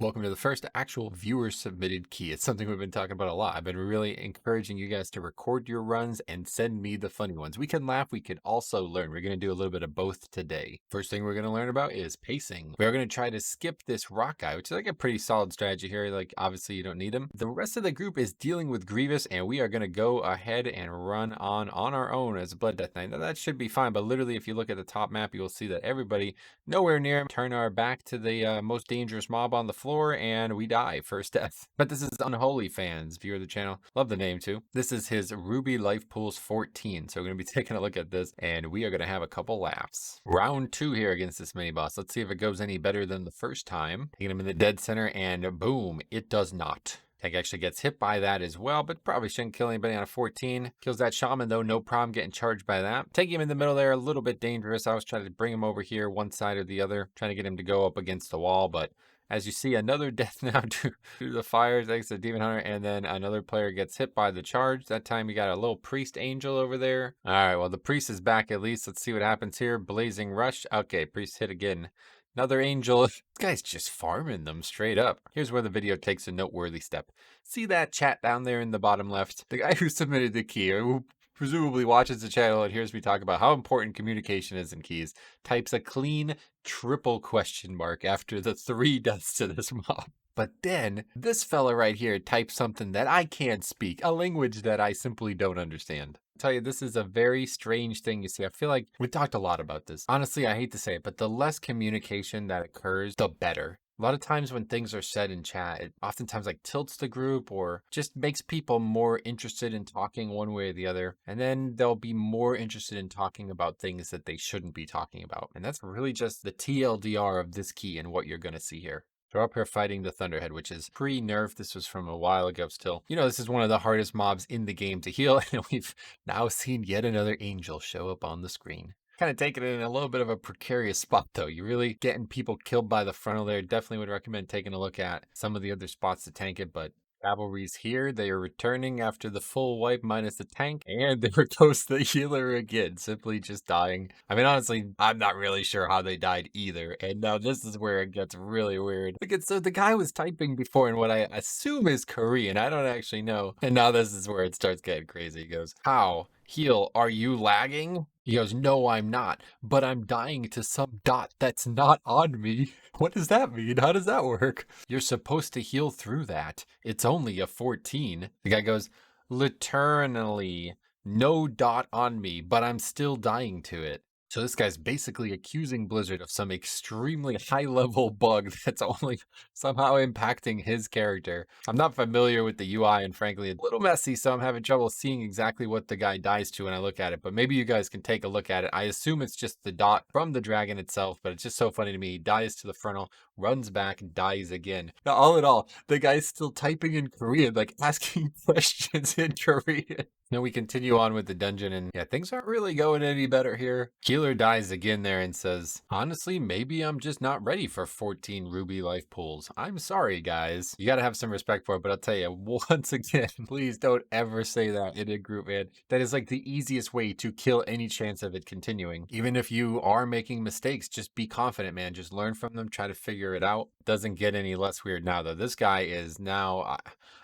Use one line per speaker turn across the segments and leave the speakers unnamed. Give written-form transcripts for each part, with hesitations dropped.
Welcome to the first actual viewer submitted key. It's something we've been talking about a lot. I've been really encouraging you guys to record your runs and send me the funny ones. We can laugh, we can also learn. We're going to do a little bit of both today. First thing we're going to learn about is pacing. We're going to try to skip this rock guy, which is like a pretty solid strategy here. Like, obviously, you don't need him. The rest of the group is dealing with Grievous, and we are going to go ahead and run on our own as a Blood Death Knight. Now, that should be fine, but literally, if you look at the top map, you'll see that everybody nowhere near him. Turn our back to the most dangerous mob on the floor, and we die. First death. But this is Unholy Fans, viewer of the channel. Love the name too. This is his Ruby Life Pools 14. So we're going to be taking a look at this, and we are going to have a couple laughs. Round 2 here against this mini boss. Let's see if it goes any better than the first time. Taking him in the dead center, and boom, it does not. Tank actually gets hit by that as well, but probably shouldn't kill anybody on a 14. Kills that shaman though, no problem getting charged by that. Taking him in the middle there, a little bit dangerous. I was trying to bring him over here, one side or the other, trying to get him to go up against the wall, but as you see, another death now due to the fire thanks to Demon Hunter, and then another player gets hit by the charge. That time you got a little priest angel over there. All right, well, the priest is back at least. Let's see what happens here. Blazing Rush. Okay, priest hit again. Another angel. This guy's just farming them straight up. Here's where the video takes a noteworthy step. See that chat down there in the bottom left? The guy who submitted the key, who presumably watches the channel and hears me talk about how important communication is in keys, types a clean triple question mark after the 3 deaths to this mob. But then this fella right here types something that I can't speak, a language that I simply don't understand. Tell you, this is a very strange thing. You see, I feel like we talked a lot about this. Honestly, I hate to say it, but the less communication that occurs, the better. A lot of times when things are said in chat, it oftentimes like tilts the group or just makes people more interested in talking one way or the other. And then they'll be more interested in talking about things that they shouldn't be talking about. And that's really just the TLDR of this key and what you're going to see here. So we're up here fighting the Thunderhead, which is pre-nerf. This was from a while ago still. You know, this is one of the hardest mobs in the game to heal, and we've now seen yet another angel show up on the screen. Kind of taking it in a little bit of a precarious spot, though. You're really getting people killed by the frontal there. Definitely would recommend taking a look at some of the other spots to tank it, but Cavalry's here. They are returning after the full wipe minus the tank, and there goes the healer again, simply just dying. I mean, honestly, I'm not really sure how they died either, and now this is where it gets really weird. Look at, so the guy was typing before in what I assume is Korean. I don't actually know, and now this is where it starts getting crazy. He goes, "How? Heal, are you lagging?" He goes, "No, I'm not, but I'm dying to some dot that's not on me." What does that mean? How does that work? You're supposed to heal through that. It's only a 14. The guy goes, "Literally, no dot on me, but I'm still dying to it." So this guy's basically accusing Blizzard of some extremely high-level bug that's only somehow impacting his character. I'm not familiar with the UI, and frankly, it's a little messy, so I'm having trouble seeing exactly what the guy dies to when I look at it, but maybe you guys can take a look at it. I assume it's just the dot from the dragon itself, but it's just so funny to me. He dies to the frontal, runs back, dies again. Now, all in all, the guy's still typing in Korean, like asking questions in Korean. Now we continue on with the dungeon, and yeah, things aren't really going any better here. Healer dies again there and says, "Honestly, maybe I'm just not ready for 14 Ruby Life Pools. I'm sorry, guys." You gotta have some respect for it, but I'll tell you, once again, please don't ever say that in a group, man. That is like the easiest way to kill any chance of it continuing. Even if you are making mistakes, just be confident, man. Just learn from them, try to figure it out. Doesn't get any less weird now, though. This guy is now,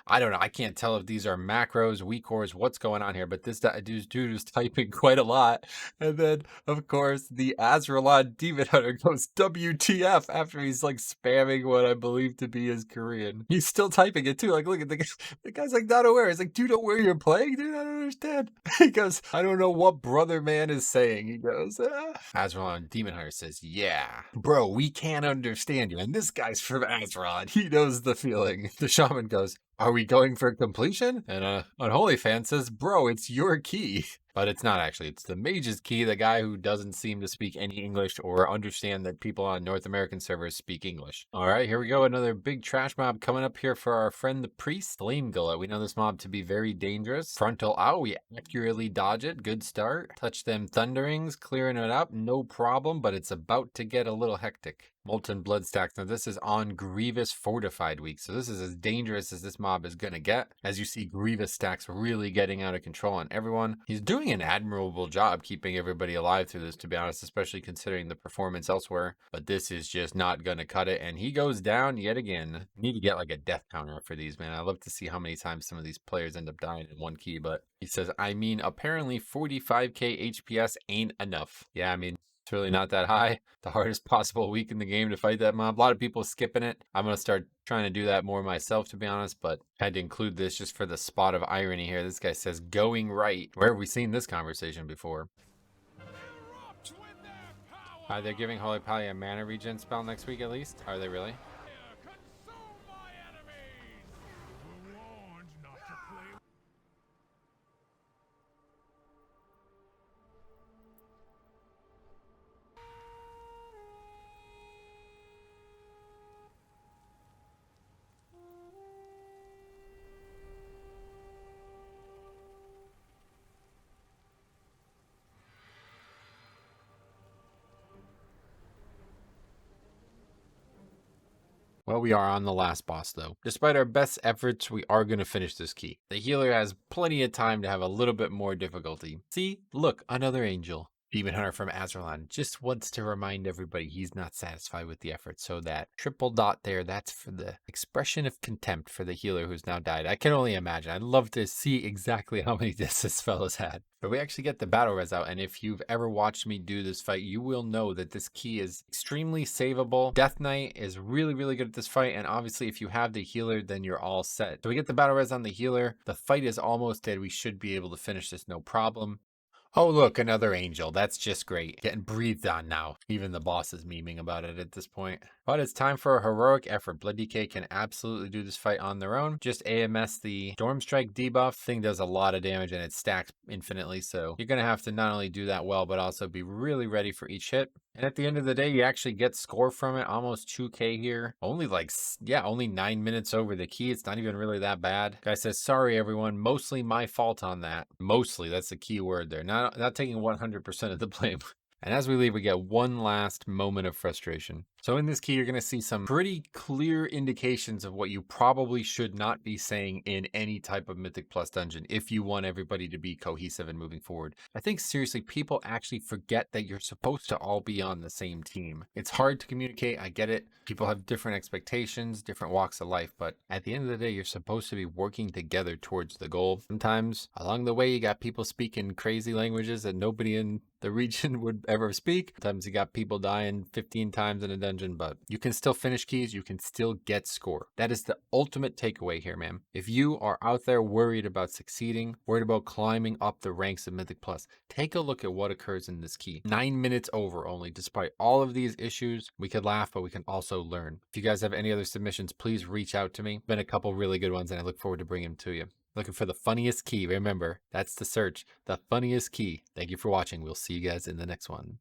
I don't know. I can't tell if these are macros, weak cores, what's going on here, but this dude is typing quite a lot. And then, of course, the Azralon Demon Hunter goes WTF after he's like spamming what I believe to be his Korean. He's still typing it too. Like, look at the guy. The guy's like not aware. He's like, "Do you know where you're playing, dude? I don't understand." He goes, "I don't know what brother man is saying." He goes, Azralon Demon Hunter says, "Yeah, bro, we can't understand you." And this guy's from Azralon. He knows the feeling. The shaman goes, "Are we going for completion?" And Unholy Fan says, "Bro, it's your key." But it's not actually. It's the mage's key, the guy who doesn't seem to speak any English or understand that people on North American servers speak English. All right, here we go. Another big trash mob coming up here for our friend the priest. Flame Gullet. We know this mob to be very dangerous. Frontal out. We accurately dodge it. Good start. Touch them thunderings. Clearing it up. No problem, but it's about to get a little hectic. Molten Blood stacks. Now, this is on Grievous Fortified week. So, this is as dangerous as this mob is going to get. As you see, Grievous stacks really getting out of control on everyone. He's doing an admirable job keeping everybody alive through this, to be honest, especially considering the performance elsewhere. But this is just not going to cut it. And he goes down yet again. You need to get like a death counter for these, man. I love to see how many times some of these players end up dying in one key. But he says, I mean, apparently 45k HPS ain't enough. Yeah, I mean, it's really not that high. The hardest possible week in the game to fight that mob. A lot of people skipping it. I'm going to start trying to do that more myself, to be honest, but I had to include this just for the spot of irony here. This guy says, going right. Where have we seen this conversation before? They're giving Holy Pally a mana regen spell next week at least? Are they really? Well, we are on the last boss, though. Despite our best efforts, we are going to finish this key. The healer has plenty of time to have a little bit more difficulty. See? Look, another angel. Demon Hunter from Azralan just wants to remind everybody he's not satisfied with the effort. So that triple dot there, that's for the expression of contempt for the healer who's now died. I can only imagine. I'd love to see exactly how many deaths this fella's had. But we actually get the battle res out, and if you've ever watched me do this fight, you will know that this key is extremely savable. Death Knight is really, really good at this fight, and obviously if you have the healer, then you're all set. So we get the battle res on the healer. The fight is almost dead. We should be able to finish this no problem. Oh, look, another angel. That's just great. Getting breathed on now. Even the boss is memeing about it at this point. But it's time for a heroic effort. Blood DK can absolutely do this fight on their own. Just AMS the Storm Strike debuff. Thing does a lot of damage and it stacks infinitely. So you're going to have to not only do that well, but also be really ready for each hit. And at the end of the day, you actually get score from it. Almost 2k here. Only like, yeah, only 9 minutes over the key. It's not even really that bad. Guy says, sorry, everyone. Mostly my fault on that. Mostly, that's the key word there. Not taking 100% of the blame. And as we leave, we get one last moment of frustration. So in this key, you're going to see some pretty clear indications of what you probably should not be saying in any type of Mythic Plus dungeon if you want everybody to be cohesive and moving forward. I think seriously, people actually forget that you're supposed to all be on the same team. It's hard to communicate. I get it. People have different expectations, different walks of life, but at the end of the day, you're supposed to be working together towards the goal. Sometimes along the way, you got people speaking crazy languages that nobody in the region would ever speak. Sometimes you got people dying 15 times in a dungeon, but you can still finish keys. You can still get score. That is the ultimate takeaway here, man. If you are out there worried about succeeding, worried about climbing up the ranks of Mythic Plus, take a look at what occurs in this key. 9 minutes over only. Despite all of these issues, we could laugh, but we can also learn. If you guys have any other submissions, please reach out to me. Been a couple really good ones, and I look forward to bringing them to you. Looking for the funniest key. Remember, that's the search. The funniest key. Thank you for watching. We'll see you guys in the next one.